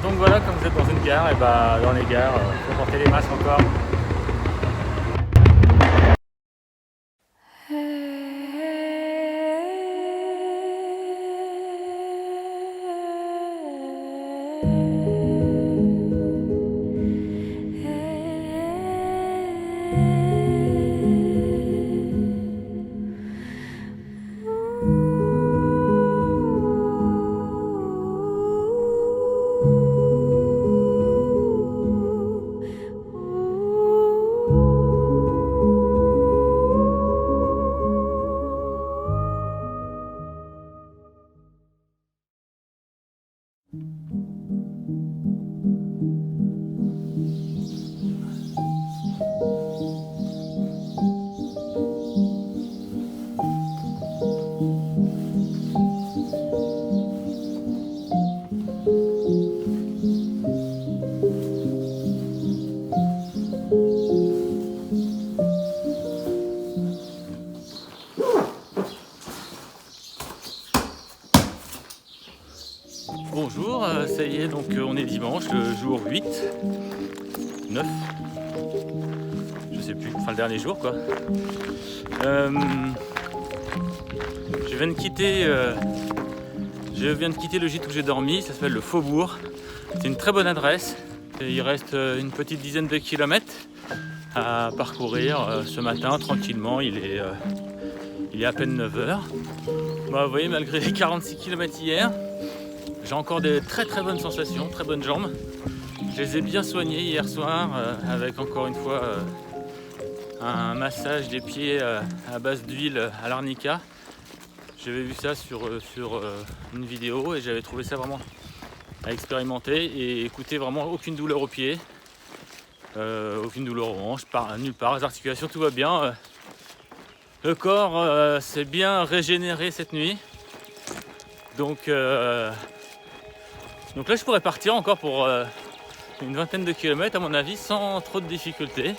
Donc voilà, comme vous êtes dans une gare, et bah dans les gares, il faut porter les masques encore. Bonjour, ça y est, donc on est dimanche, le jour 8, 9, je sais plus, enfin le dernier jour quoi. Je viens de quitter le gîte où j'ai dormi, ça s'appelle le Faubourg. C'est une très bonne adresse, et il reste une petite dizaine de kilomètres à parcourir ce matin tranquillement, il est à peine 9h. Bah, vous voyez, malgré les 46 km hier, j'ai encore des très très bonnes sensations, très bonnes jambes. Je les ai bien soignées hier soir avec encore une fois un massage des pieds à base d'huile à l'arnica. J'avais vu ça sur une vidéo et j'avais trouvé ça vraiment à expérimenter et écouter, vraiment aucune douleur aux pieds, aucune douleur aux hanches, nulle part, les articulations, tout va bien. Le corps s'est bien régénéré cette nuit. Donc là je pourrais partir encore pour une vingtaine de kilomètres à mon avis sans trop de difficultés.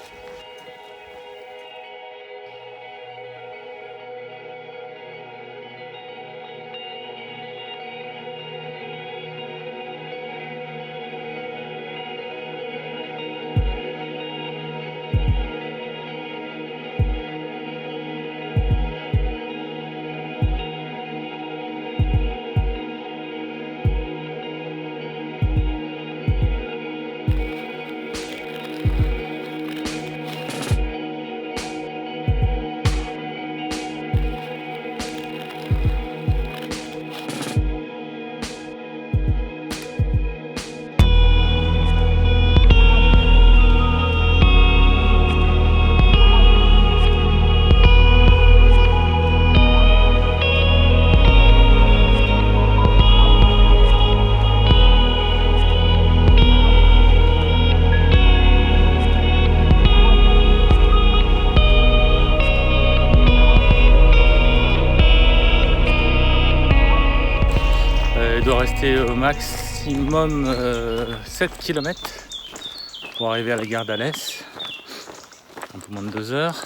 Il doit rester au maximum 7 km pour arriver à la gare d'Alès, un peu moins de 2 heures.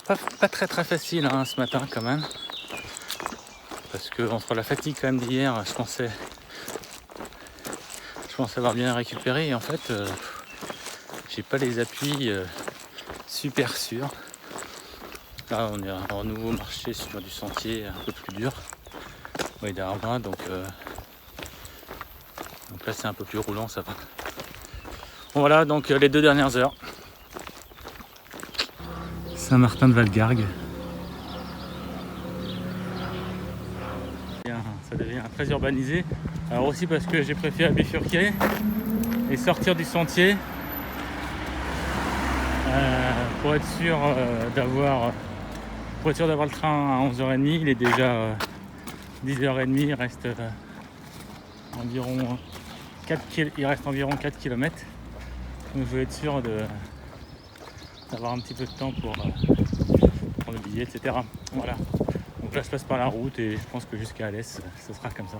Pas très facile hein, ce matin quand même, parce que entre la fatigue quand même d'hier, je pensais avoir bien récupéré et en fait j'ai pas les appuis super sûrs. Là on est à nouveau marché sur du sentier un peu plus dur, oui, derrière moi, donc là c'est un peu plus roulant, ça va. Bon, voilà donc les 2 dernières heures. Saint-Martin-de-Valgargues. Ça devient très urbanisé. Alors aussi parce que j'ai préféré bifurquer et sortir du sentier pour être sûr d'avoir le train à 11h30. Il est déjà 10h30, il reste environ 4 km. Donc je veux être sûr d'avoir un petit peu de temps pour prendre le billet, etc. Voilà. Donc là je passe par la route et je pense que jusqu'à Alès, ce sera comme ça.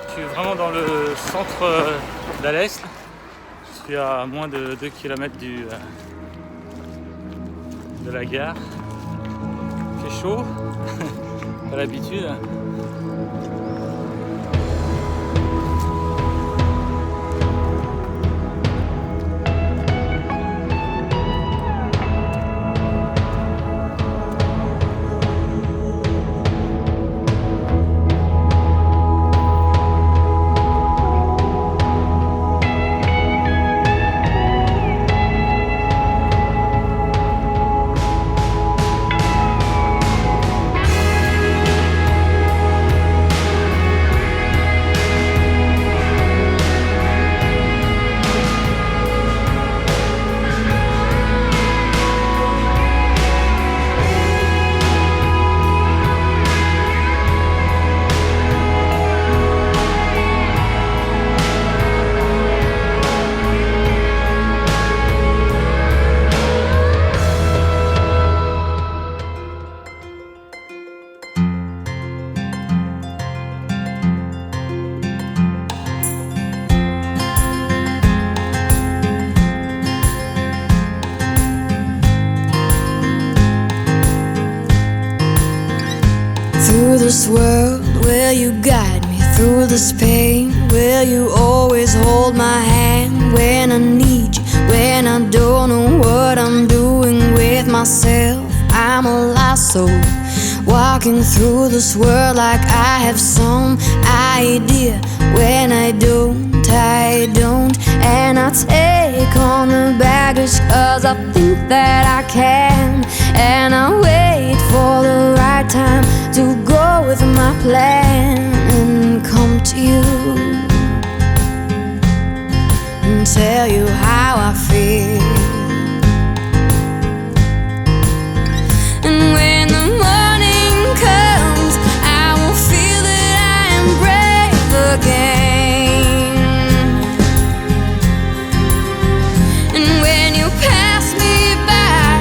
Je suis vraiment dans le centre d'Alès. suis à moins de 2 km de la gare. Il fait chaud, pas l'habitude. Through this world, will you guide me? Through this pain, will you always hold my hand? When I need you, when I don't know what I'm doing with myself, I'm a lost soul, walking through this world like I have some idea. When I don't, and I take on the baggage 'cause I think that I can. And I wait for the right time to go with my plan and come to you and tell you how I feel. And when the morning comes, I will feel that I am brave again. And when you pass me by,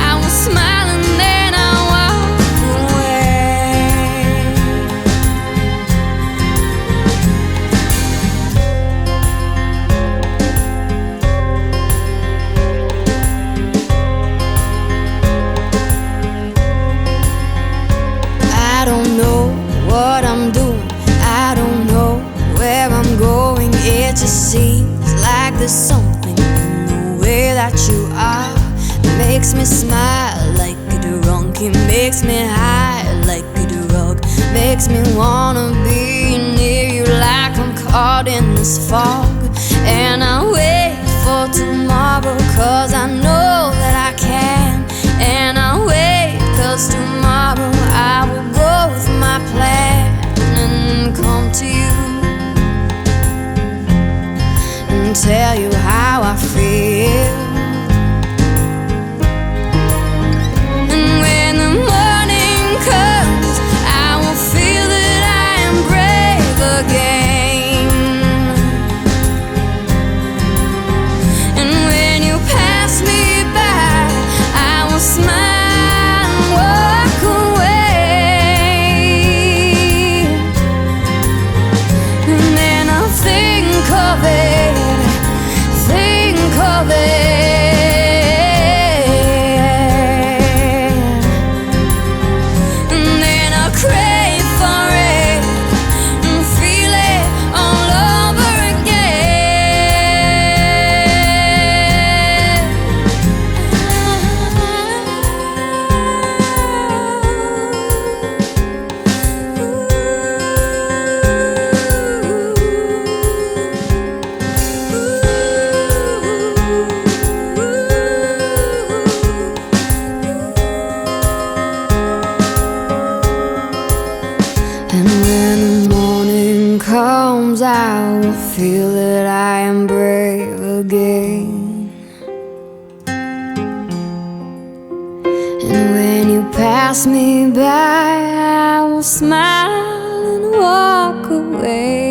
I will smile and then I'll walk away. I don't know what I'm doing, I don't know where I'm going. It just seems like there's something in the way that you are that makes me smile like a drunk. It makes me high like a drug, makes me wanna be near you like I'm caught in this fog. And I wait for tomorrow 'cause I know that I can. And I wait 'cause tomorrow I will go with my plan and come to you and tell you how I feel. And when the morning comes, I will feel that I am brave again. And when you pass me by, I will smile and walk away. And then I'll think of it, think of it. And then I'll crave for it and feel it all over And when the morning comes, I will feel that I am brave again. And when you pass me by, I will smile and walk away.